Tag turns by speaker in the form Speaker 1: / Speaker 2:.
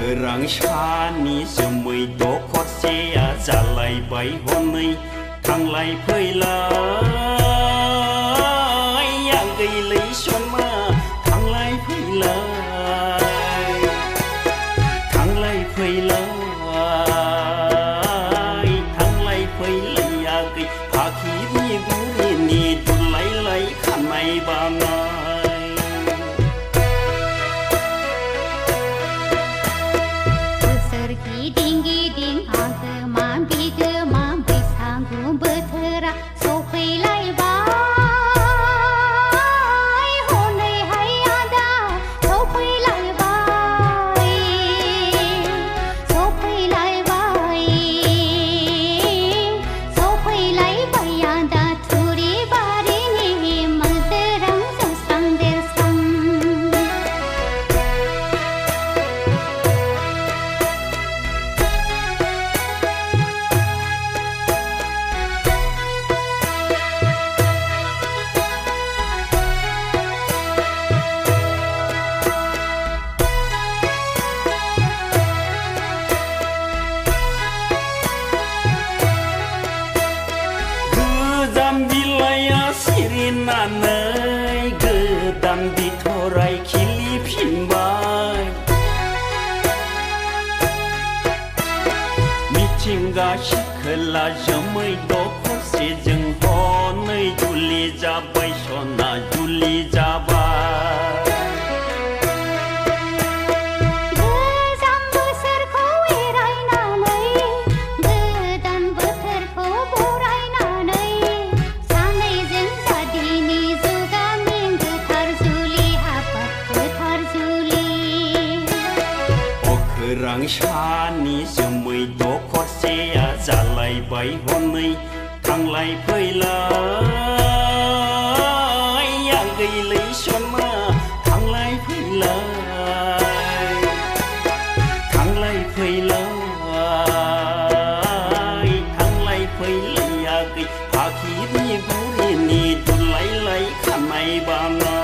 Speaker 1: kerang shani semui dokot sia jalai bai honai thang lai phơi lai yang gầy lấy xuân ma thang lai phơi lai thang lai phơi lai thang lai phơi lai ya gầy phá khí ni gu ni đun lai lai khăn mai ba na nanai gedam di thorai khili phin bai michinga shikhla jamai do khose jeng ho nei juli ja bai sona juli ja bai kerang shani semui dokot sia jalai bai honai thang lai phơi lai yang gầy lấy xuân ma thang lai phơi lai thang lai phơi lai thang lai phơi lai ya gầy phá khí ni gu ni đun lai lai khăn mai ba na